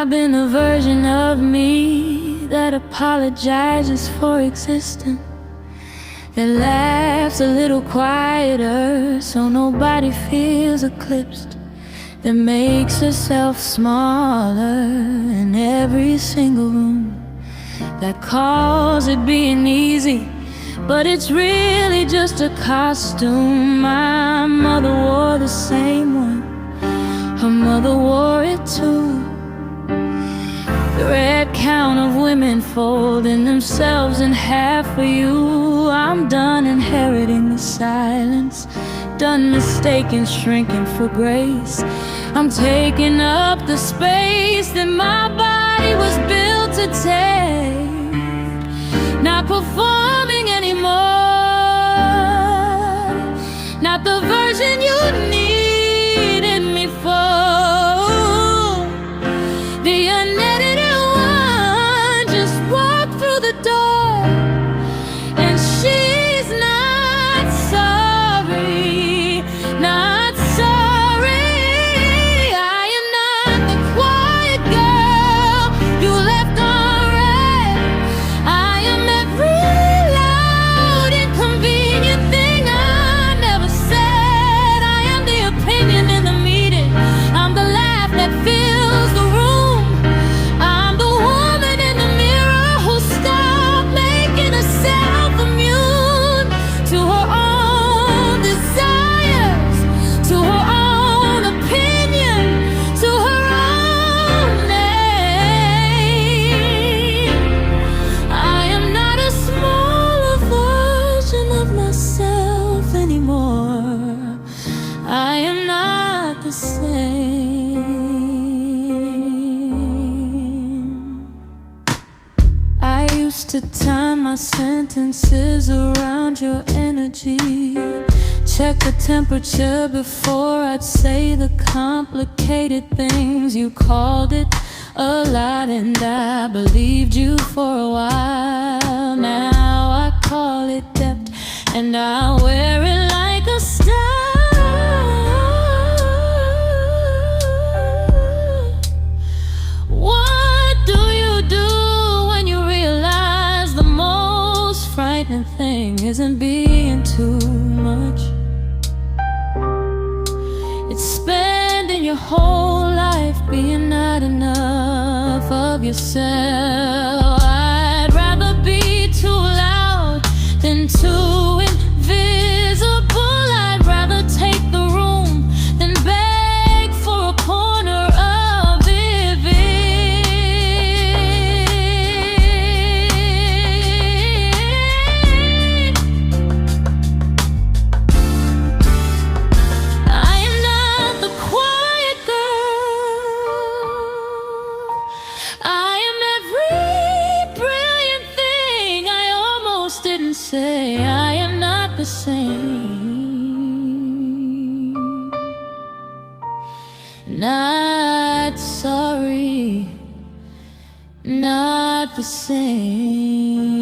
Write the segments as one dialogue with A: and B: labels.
A: I've been a version of me that apologizes for existing, that laughs a little quieter so nobody feels eclipsed, that makes herself smaller in every single room, that calls it being easy, but it's really just a costume. My mother wore the same one, her mother wore it too. The red count of women folding themselves in half for you. I'm done inheriting the silence, done mistaking shrinking for grace. I'm taking up the space that my body was built to take, not performing anymore, not the version you needed me for. The unedited one just walked through the door, and she's not sorry, not sorry. I am not the quiet girl you left unread. I am every loud, inconvenient thing I never said. I am the opinion in the meeting. I'm the laugh that fills the room. I'm the woman in the mirror who stopped making herself immune to her own desires, to her own opinion, to her own name. I am not a smaller version of myself anymore. I am not the same. I used to time my sentences around your energy, check the temperature before I'd say the complicated things. You called it a lot and I believed you for a while. Now I call it depth and I wear it like a star. What do you do when you realize the most frightening thing isn't being too much? It's spending your whole life being not enough of yourself. I'd rather be too loud than too invisible. I'd rather take the room than beg for a corner of it. I am not the quiet girl. I am every brilliant thing I almost didn't say. I am not the same, not sorry, not the same.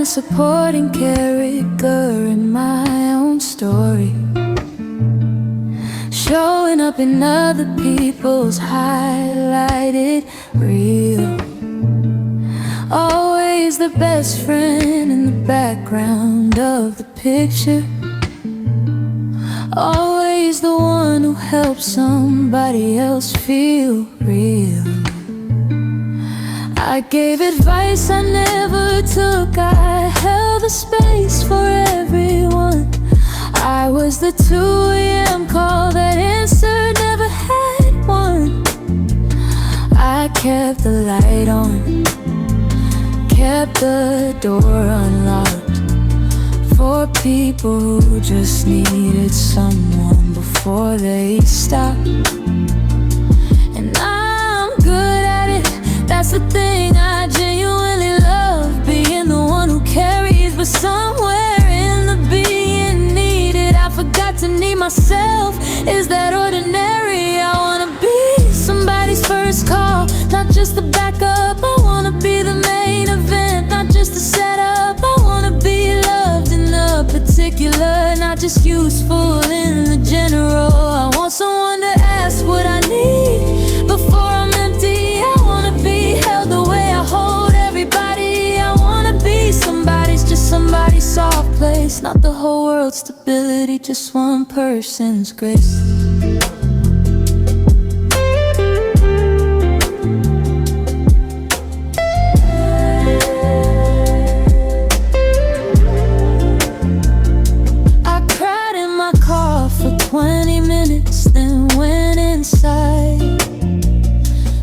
A: a supporting character in my own story, showing up in other people's highlighted reel. Always the best friend in the background of the picture, always the one who helps somebody else feel real. I gave advice I never took, I held the space for everyone. I was the 2 a.m. call that answered, never had one. I kept the light on, kept the door unlocked, for people who just needed someone before they stopped. And I'm good at it, that's the thing I genuinely love, being the one who carries. But somewhere in the being needed, I forgot to need myself. Is that ordinary? I wanna be somebody's first call, not just the backup. I wanna be the main event, not just the setup. I wanna be loved in the particular, not just useful in the general. I want someone to ask what I need before I'm empty. I wanna be held the way I hold everybody. I wanna be somebody's, just somebody's soft place, not the whole world's stability, just one person's grace. I cried in my car for 20 minutes, then went inside,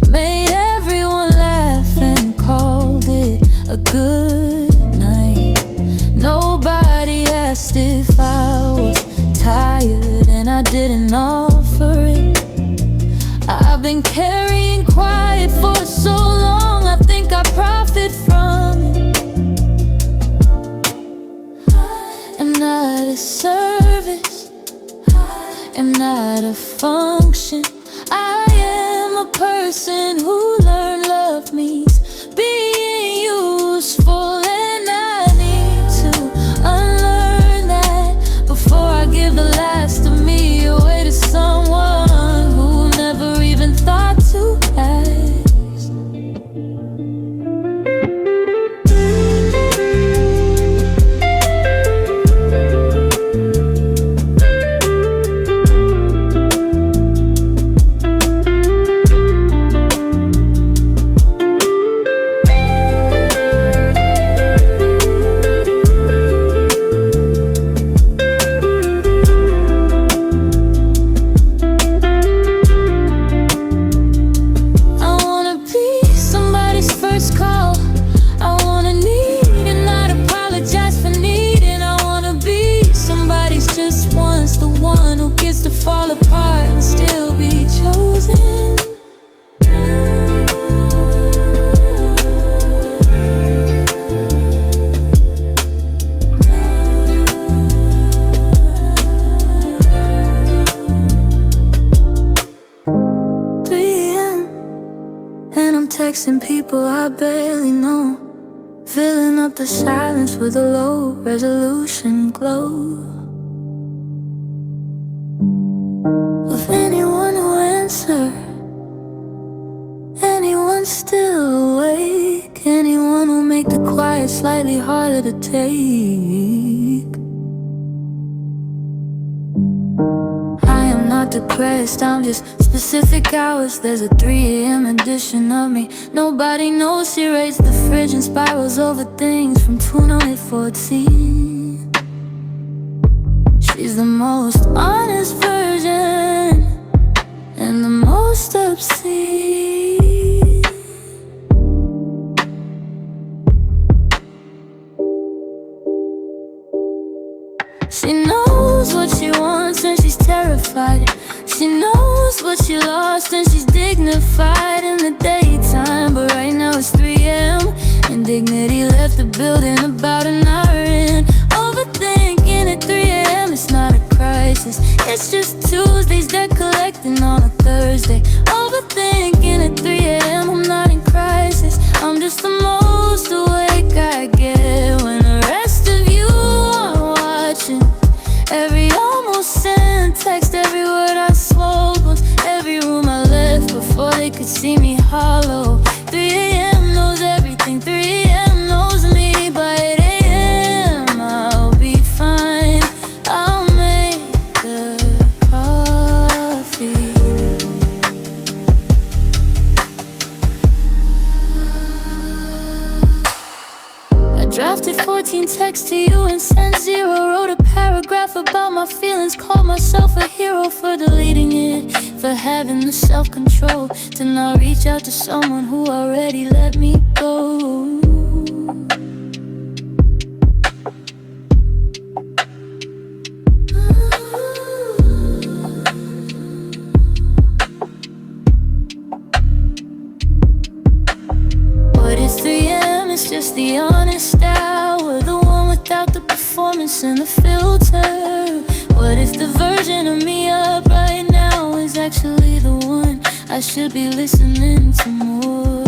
A: made everyone laugh and called it a good night. Nobody asked if I was tired, and I didn't offer it. I've been carrying quiet for so long, I think I profit from it. I'm not a service, I'm not a function. I am a person who learned love means being useful, and I need to unlearn that before I give the last of me away to someone who never even thought to ask. Fall apart and still be chosen. And I'm texting people I barely know, filling up the silence with a low resolution glow. Of anyone who answer, anyone still awake, anyone who make the quiet slightly harder to take. I am not depressed, I'm just specific hours. There's a 3 a.m. edition of me. Nobody knows she raised the fridge and spirals over things from tuna at 14. She's the most honest version and the most obscene. She knows what she wants and she's terrified. She knows what she lost and she's dignified in the daytime. But right now it's 3 a.m. and dignity left the building about an hour in. Overthinking at 3 a.m. it's not a crisis, it's just Tuesdays that collecting on a Thursday. Overthinking at 3 a.m. I'm not in crisis, I'm just the most awake I get when Drafted 14 texts to you and sent 0. Wrote a paragraph about my feelings, called myself a hero for deleting it, for having the self-control to not reach out to someone who already let me go. But it's 3 a.m., it's just the honest hour, the one without the performance and the filter. What if the version of me up right now is actually the one I should be listening to more?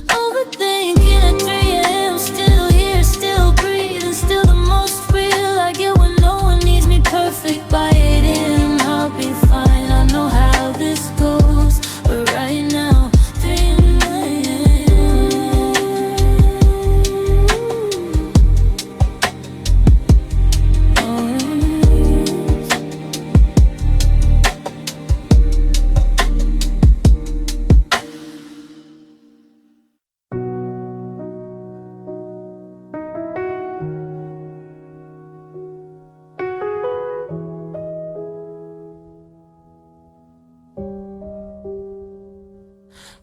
A: Overthinking at 3 a.m., still here, still breathing, still the most real I get when no one needs me perfect. By 8 a.m. I'll be fine, I know how this goes, but right now, 3 a.m.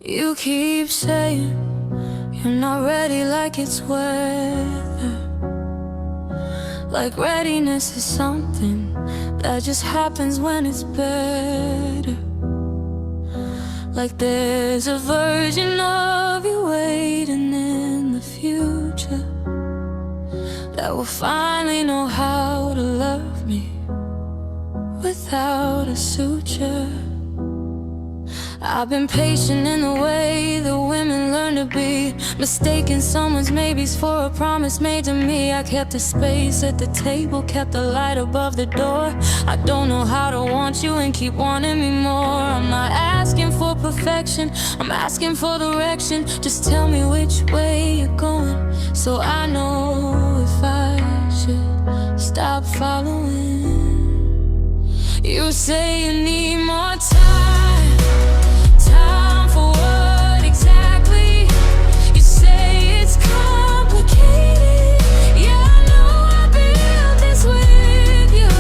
A: You keep saying you're not ready, like it's weather, like readiness is something that just happens when it's better. Like there's a version of you waiting in the future that will finally know how to love me without a suture. I've been patient in the way that women learn to be, mistaking someone's maybes for a promise made to me. I kept the space at the table, kept the light above the door. I don't know how to want you and keep wanting me more. I'm not asking for perfection, I'm asking for direction. Just tell me which way you're going, so I know if I should stop following. You say you need more time for what exactly? You say it's complicated. Yeah, I know I built this with you.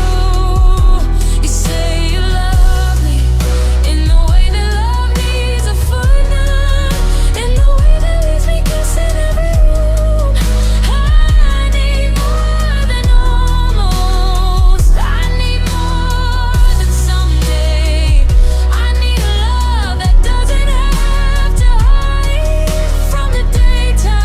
A: You say you love me in the way that love needs a footnote, in the way that leaves me guessing every room. I need more than almost, I need more than someday. I need love that doesn't have to hide from the daytime.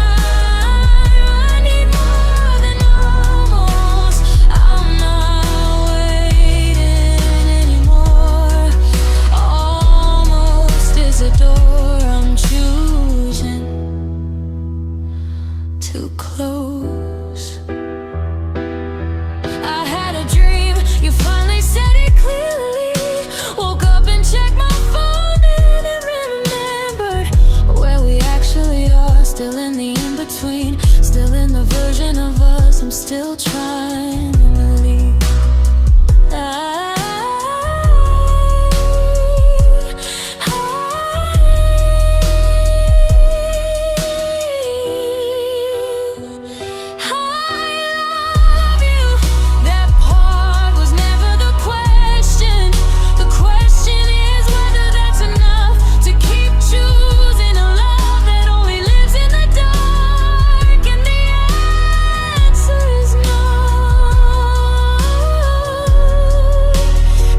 A: I need more than almost, I'm not waiting anymore. Almost is a door I'm choosing to close. I had a dream, you finally said it clearly. Woke up and checked my phone and remembered where we actually are. Still in the in-between, still in the version of us I'm still trying to believe. I love you. That part was never the question. The question is whether that's enough to keep choosing a love that only lives in the dark. And the answer is no.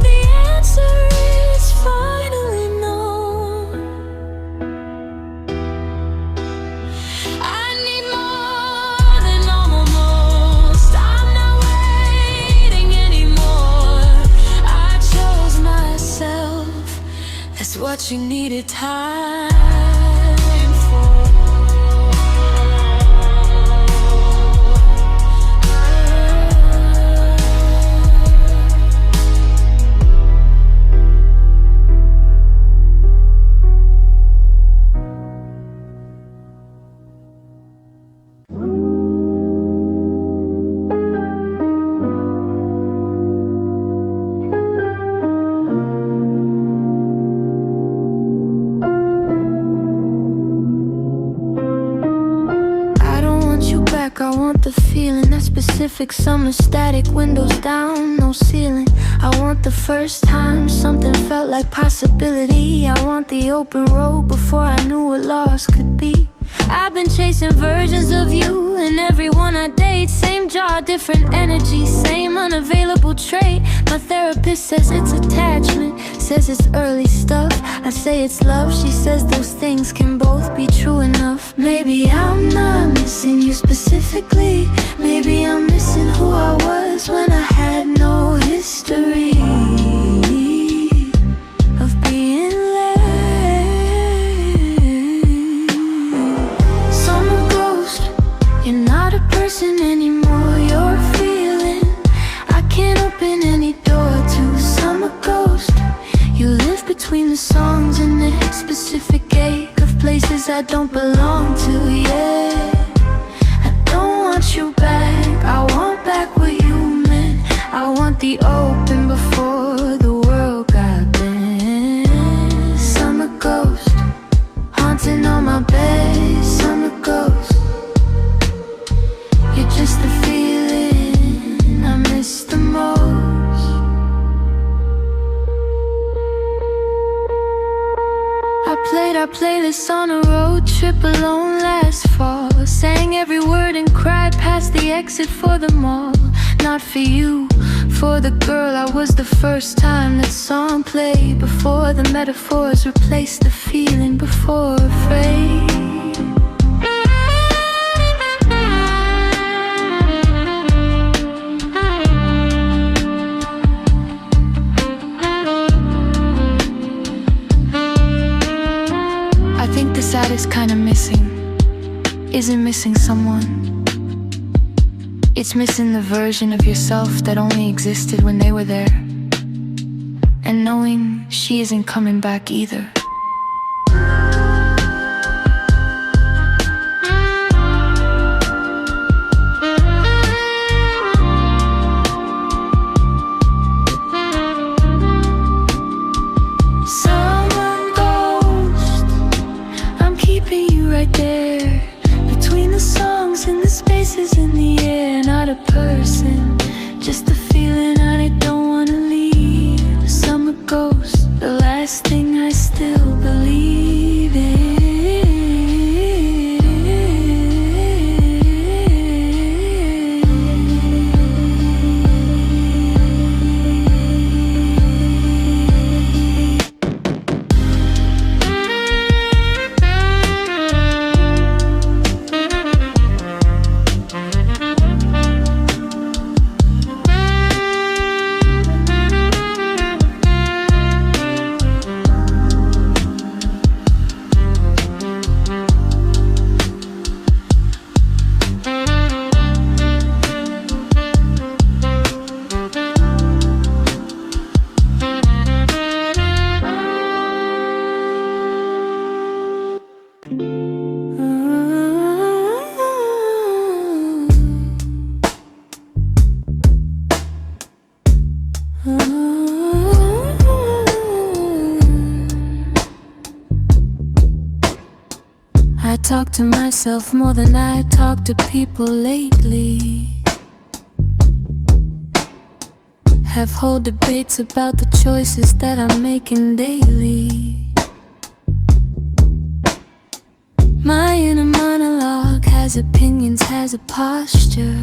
A: The answer is finally no. I need more than almost, I'm not waiting anymore. I chose myself, that's what you needed time for. Pacific summer static, windows down, no ceiling. I want the first time something felt like possibility. I want the open road before I knew what lost could be. I've been chasing versions of you, and everyone I date, same jaw, different energy, same unavailable trait. My therapist says it's attachment, says it's early stuff. I say it's love, she says those things can both be true enough. Maybe I'm not missing you specifically. Maybe I'm missing who I was when I had no history of being led. Summer ghost, you're not a person anymore, you're a feeling. I can't open any door to summer ghost. You live between the songs and the specific ache of places I don't belong to, yeah. I don't want you back, I want back what you meant. I want the open before the world got bent. Summer ghost, haunting on my bed. Summer ghost, you're just the feeling I miss the most. I played our playlist on a road trip alone last fall. Sang every word and cried past the exit for the mall. Not for you, for the girl I was the first time that song played. Before the metaphors replaced the feeling, before afraid. I think the saddest kind of missing isn't missing someone. It's missing the version of yourself that only existed when they were there, and knowing she isn't coming back either. Summer ghost, I'm keeping you right there, between the songs and the spaces in the air. Not a person, just a feeling I don't wanna leave. Summer ghost, the last thing I still believe in. I talk to myself more than I talk to people lately. Have whole debates about the choices that I'm making daily. My inner monologue has opinions, has a posture,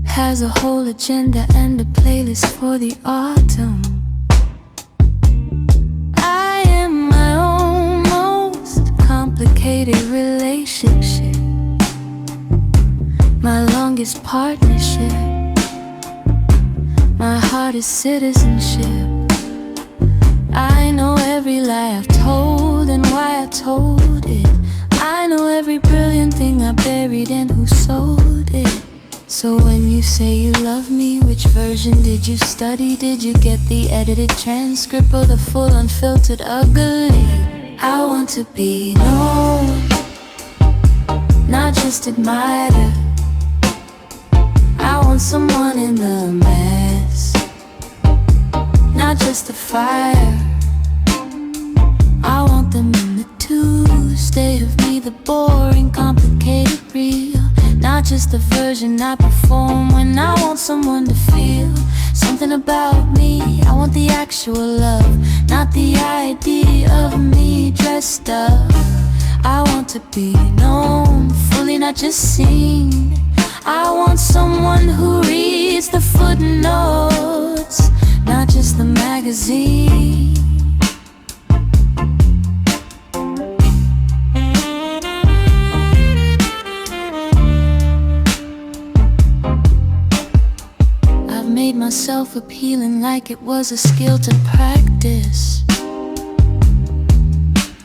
A: has a whole agenda and a playlist for the autumn. I am my own most complicated relationship, my longest partnership. My heart is citizenship. I know every lie I've told and why I told it. I know every brilliant thing I buried and who sold it. So when you say you love me, which version did you study? Did you get the edited transcript or the full unfiltered ugly? I want to be known, not just admired. I want someone in the mess, not just the fire. I want them in the Tuesday of me me the boring, complicated real. Not just the version I perform when I want someone to feel something about me. I want the actual love, not the idea of me dressed up. I want to be known fully, not just seen. I want someone who reads the footnotes, not just the magazine. I've made myself appealing like it was a skill to practice.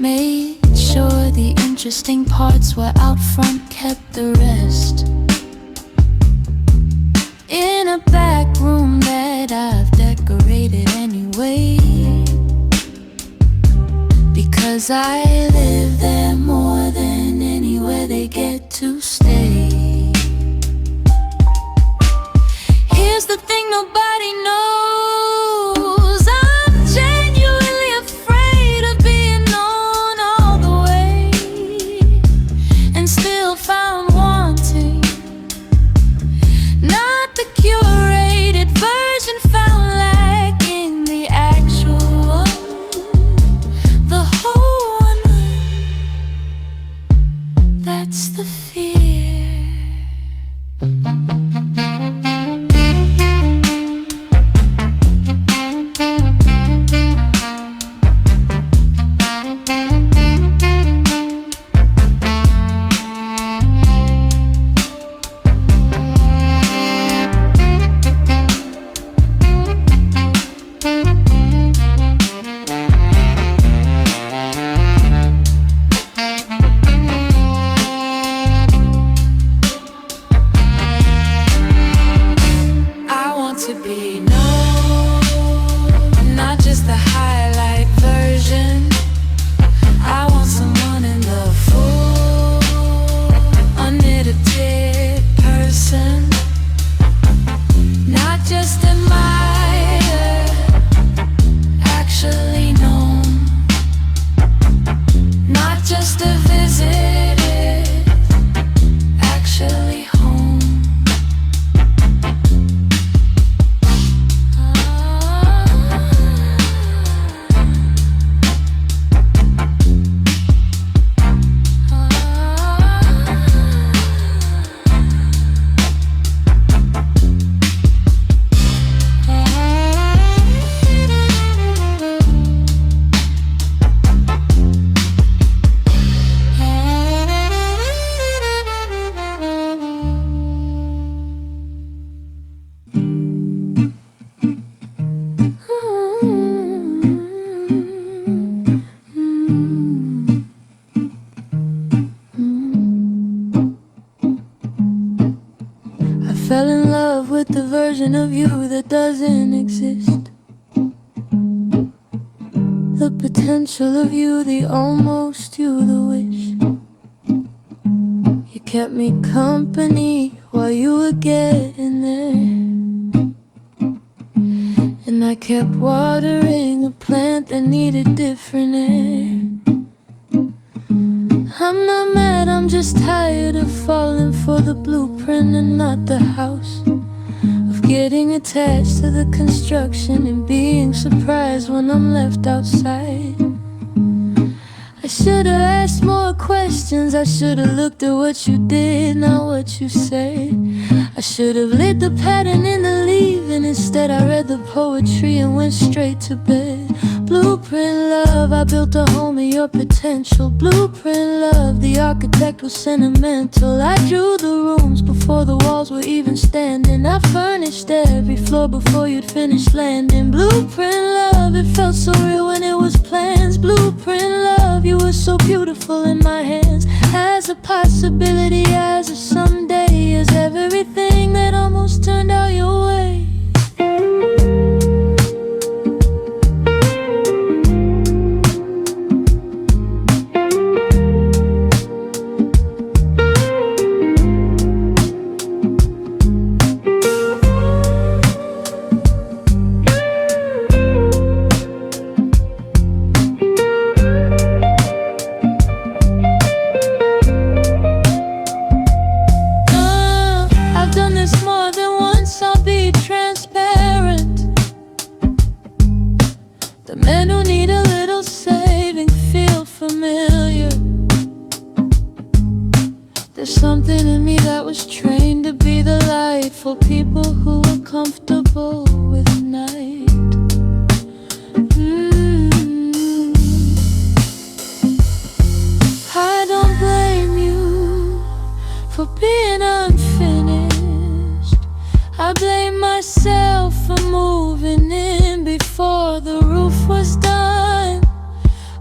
A: Made sure the interesting parts were out front, kept the rest in a back room that I've decorated anyway, because I live there more than anywhere they get to stay. Here's the thing nobody knows, I'm genuinely afraid of being known all the way and still found wanting. Not the curated version, found lacking the actual one, the whole one. That's the fear. To be known, not just the highlight version. I want someone in the full, unedited person, not just admire, actually known, not just a visitor, actually home. Fell in love with the version of you that doesn't exist. The potential of you, the almost you, the wish. You kept me company while you were getting there, and I kept watering a plant that needed different air. I'm not mad, I'm just tired of falling for the blueprint and not the house, of getting attached to the construction and being surprised when I'm left outside. I should've asked more questions, I should've looked at what you did, not what you said. I should've lit the pattern in the leaving, instead I read the poetry and went straight to bed. Blueprint love, I built a home in your potential. Blueprint love, the architect was sentimental. I drew the rooms before the walls were even standing. I furnished every floor before you'd finished landing. Blueprint love, it felt so real when it was plans. Blueprint love, you were so beautiful in my hands. As a possibility, as a someday, as everything that almost turned out your way. for people who are comfortable with night. I don't blame you for being unfinished. I blame myself for moving in before the roof was done.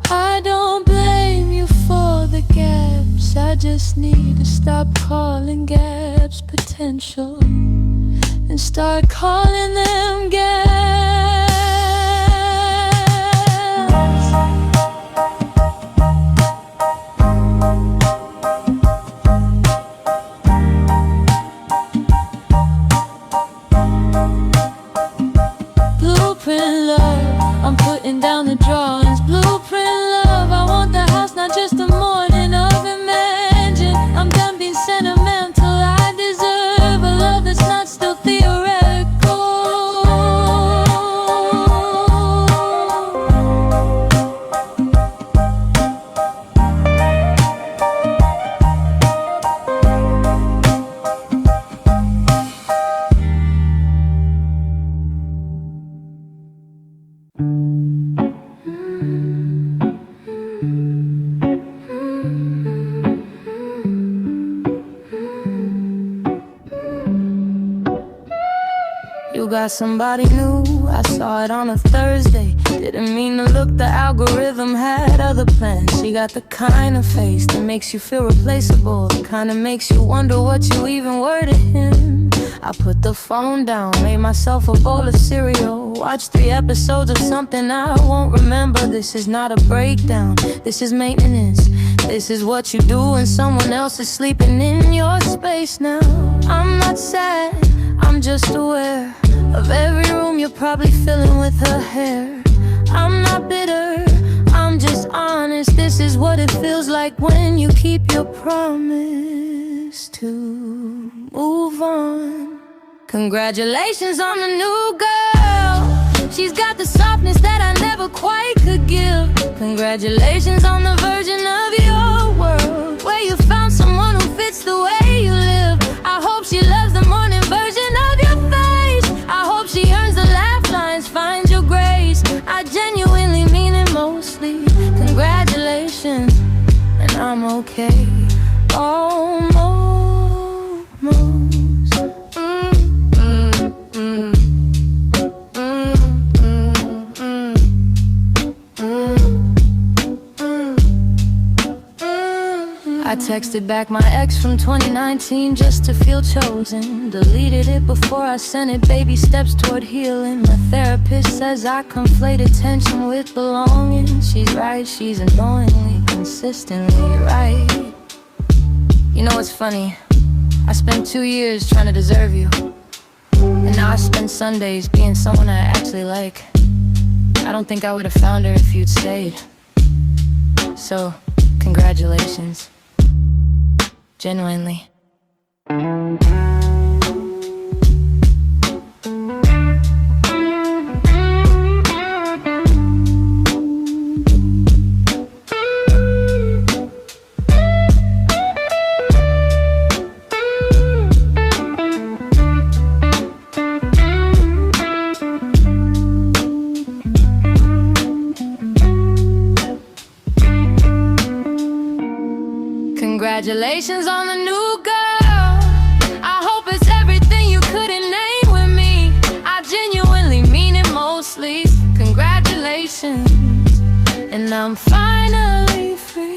A: I don't blame you for the gaps. I just need to stop calling gaps potential and start calling them gaps. Blueprint love, I'm putting down the drawings. Blueprint love, I want the house, not just a morning of imagine. I'm done being sentimental, I deserve a love that's not still theoretical. You got somebody new, I saw it on a Thursday. Didn't mean to look, the algorithm had other plans. She got the kind of face that makes you feel replaceable, the kind that makes you wonder what you even were to him. I put the phone down, made myself a bowl of cereal, watched 3 episodes of something I won't remember. This is not a breakdown, this is maintenance. This is what you do when someone else is sleeping in your space now. I'm not sad, I'm just aware of every room you're probably filling with her hair. I'm not bitter, I'm just honest. This is what it feels like when you keep your promise to move on. Congratulations on the new girl. She's got the softness that I never quite could give. Congratulations on the version of your world where you found someone who fits the way you live. I hope she loves the morning version of your face. I hope she earns the laugh lines, finds your grace. I genuinely mean it mostly. Congratulations, and I'm okay. Almost. I texted back my ex from 2019 just to feel chosen. Deleted it before I sent it, baby steps toward healing. My therapist says I conflate attention with belonging. She's right, she's annoyingly, consistently right. You know what's funny? I spent 2 years trying to deserve you, and now I spend Sundays being someone I actually like. I don't think I would have found her if you'd stayed. So, congratulations. Genuinely. Congratulations on the new girl. I hope it's everything you couldn't name with me. I genuinely mean it mostly. Congratulations, and I'm finally free.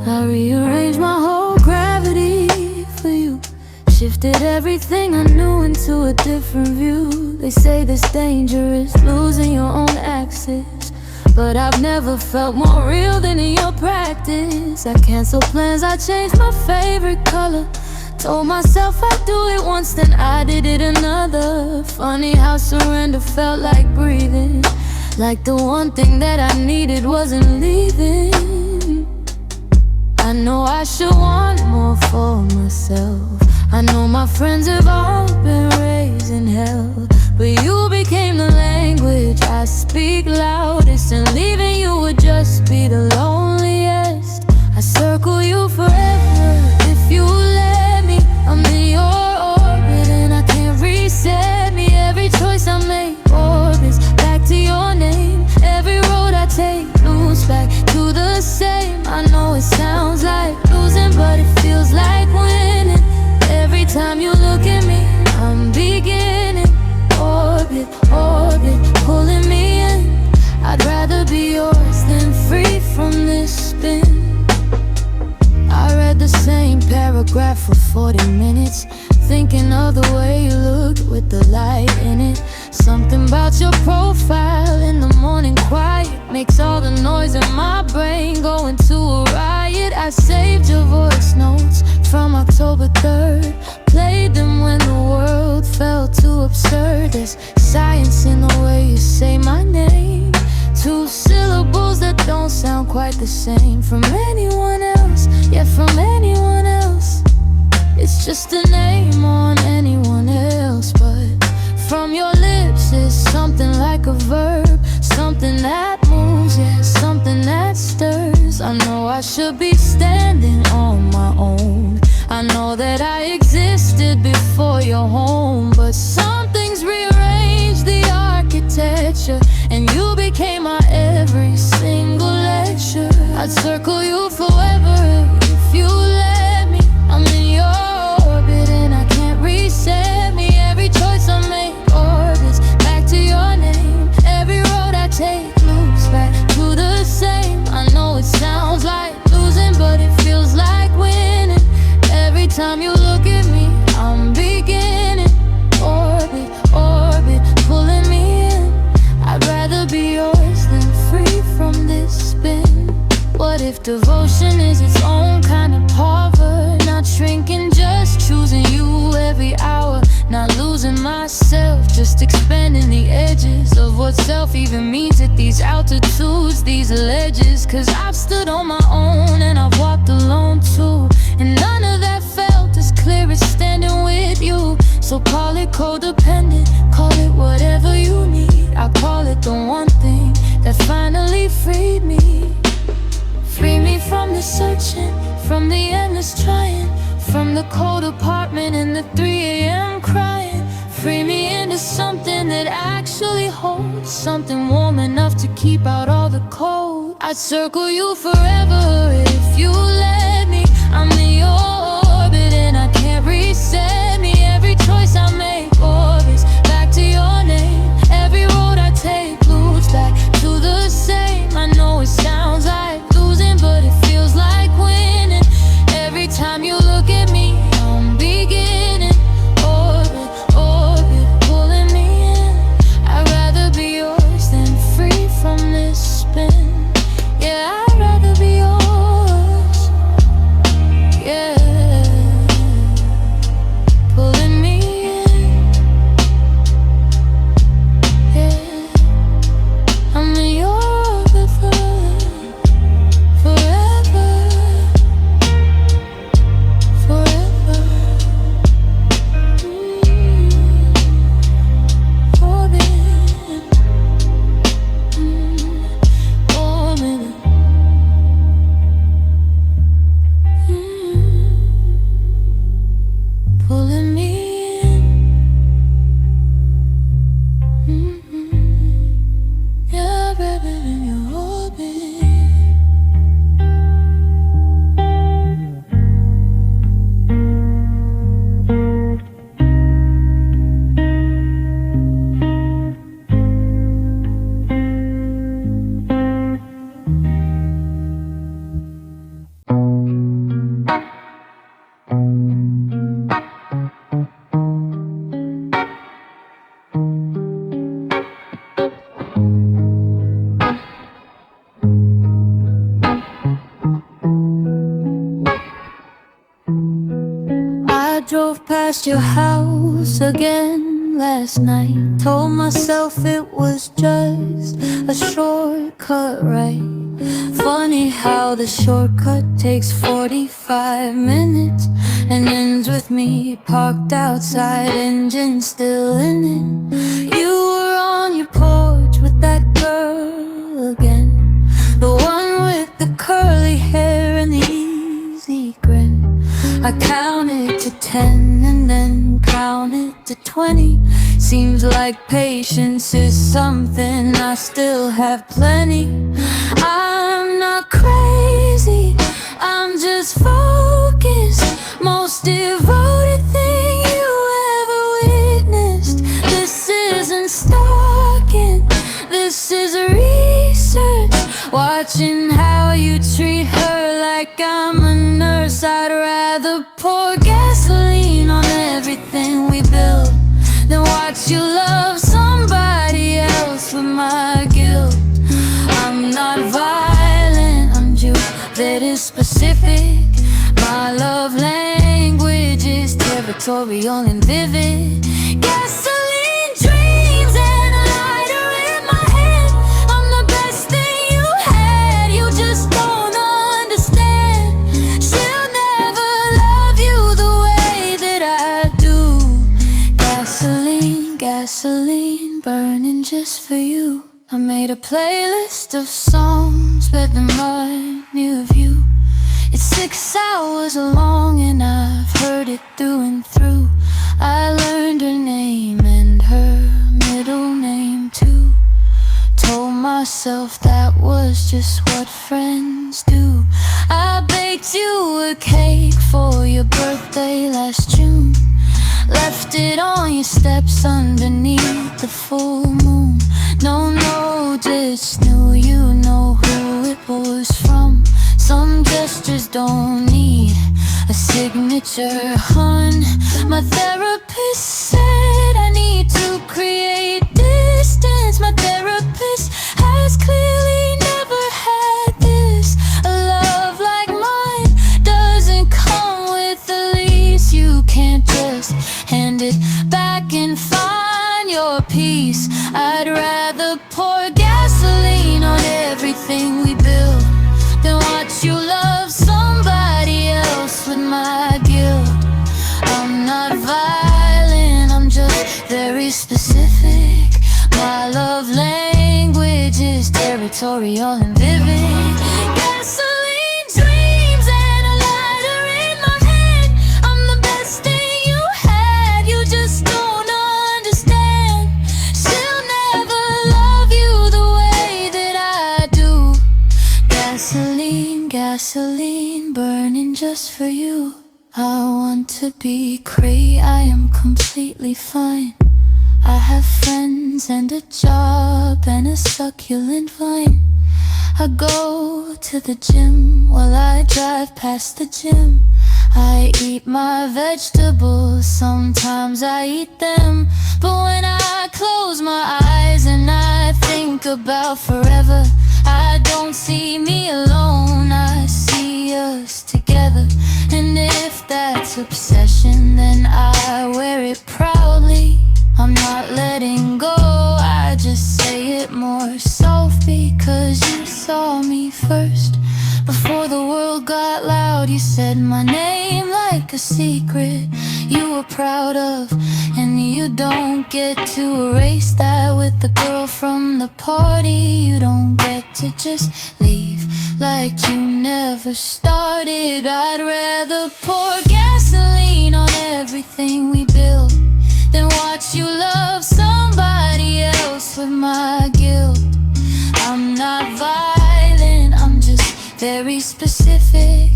A: I rearranged my whole gravity for you. Shifted everything I knew into a different view. They say this dangerous, losing your own axis, but I've never felt more real than in your practice. I canceled plans, I changed my favorite color. Told myself I'd do it once, then I did it another. Funny how surrender felt like breathing, like the one thing that I needed wasn't leaving. I know I should want more for myself. I know my friends have all been raised in hell, but you became the language I speak loudest, and leaving you would just be the loneliest. I circle you forever if you let me. I'm in your orbit and I can't reset me. Every choice I make orbits back to your name. Every road I take loops back to the same. I know it sounds like losing, but it feels like winning. Every time you look at me, I'm beginning. Orbit, orbit, pulling me in. I'd rather be yours than free from this spin. I read the same paragraph for 40 minutes, thinking of the way you looked with the light in it. Something about your profile in the morning quiet makes all the noise in my brain go into a riot. I saved your voice notes from October 3rd, played them when the world felt too absurd. There's science in the way you say my name, two syllables that don't sound quite the same from anyone else, yeah, from anyone else. It's just a name on anyone else, but from your lips it's something like a verb, something that moves, yeah, something that stirs. I know I should be standing on my own. I know that I existed before your home, but something's rearranged the architecture, and you became my every single lecture. I'd circle you forever if you let me. I'm in your orbit and I can't reset me. Every choice I make orbits back to your name. Every road I take loops back to the same. I know it sounds like losing, but it feels like winning. Every time you look at me, I'm beginning. Orbit, orbit, pulling me in. I'd rather be yours than free from this spin. What if devotion is its own kind of Harvard? Not shrinking, just choosing you every hour. Not losing myself, just expanding the edges of what self even means at these altitudes, these ledges. Cause I've stood on my own and I've walked alone too, and none of that felt as clear as standing with you. So call it codependent, call it whatever you need. I call it the one thing that finally freed me. Free me from the searching, from the endless trying, from the cold apartment and the 3 a.m. crying. Free me into something that actually holds, something warm enough to keep out all the cold. I'd circle you forever if you let me. I'm in your orbit and I can't reset me. Every choice I make orbits back to your name. Every road I take loops back to the same. I know it sounds like losing, but it feels like winning. Every time you look at me, I'm beginning. Orbit, orbit, pulling me in. I'd rather be yours than free from this spin. Yeah, I'd rather be yours. Yeah, pulling me in. Yeah, I'm in your orbit forever, forever. Orbit, orbit. Pulling me in. Yeah, baby, in your orbit. I drove past your house again last night. Told myself it was just a shortcut, right? Funny how the shortcut takes 45 minutes and ends with me parked outside, engine still in it. You were on your porch with that girl again, the one with the curly hair and the easy grin. I counted to 10 and then counted to 20. Seems like patience is something I still have plenty. I'm not crazy, I'm just focused. Most devoted thing you ever witnessed. This isn't stalking, this is research. Watching how you treat her like I'm a nurse. I'd rather pour gasoline on everything we build than watch you love somebody else with my guilt. I'm not violent, I'm just very specific. My love language is territorial and vivid. Gasoline dreams and a lighter in my hand. I'm the best thing you had, you just don't understand. She'll never love you the way that I do. Gasoline, gasoline, burning just for you. I made a playlist of songs that remind me of you. It's 6 hours long and I've heard it through and through. I learned her name and her middle name too. Told myself that was just what friends do. I baked you a cake for your birthday last June. Left it on your steps underneath the full moon. No, just knew you know who it was from. Some gestures don't need a signature, hun. My therapist said I need to create distance. My therapist has clearly never had this. A love like mine doesn't come with a lease. You can't just hand it back and find your peace. I'd rather pour gasoline on everything we build than watch you love somebody else with my guilt. I'm not violent, I'm just very specific. My love language is territorial and vivid. Gasoline dreams and a lighter in my hand. I'm the best thing you had, you just don't understand. She'll never love you the way that I do. Gasoline, gasoline, burning just for you. I want to be great, I am completely fine. I have friends and a job and a succulent vine. I go to the gym while I drive past the gym. I eat my vegetables, sometimes I eat them. But when I close my eyes and I think about forever, I don't see me alone, I see us together. And if that's obsession, then I wear it proudly. I'm not letting go, I just say it more soft because you saw me first. Before the world got loud, you said my name like a secret you were proud of. And you don't get to erase that with the girl from the party. You don't get to just leave like you never started. I'd rather pour gasoline on everything we build than watch you love somebody else with my guilt. I'm not violent, I'm just very specific.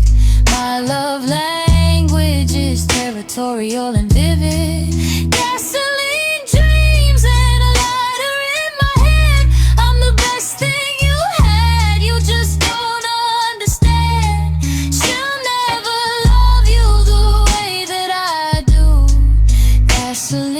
A: My love language is territorial and vivid. Gasoline dreams and a lighter in my hand. I'm the best thing you had, you just don't understand. She'll never love you the way that I do. Gasoline.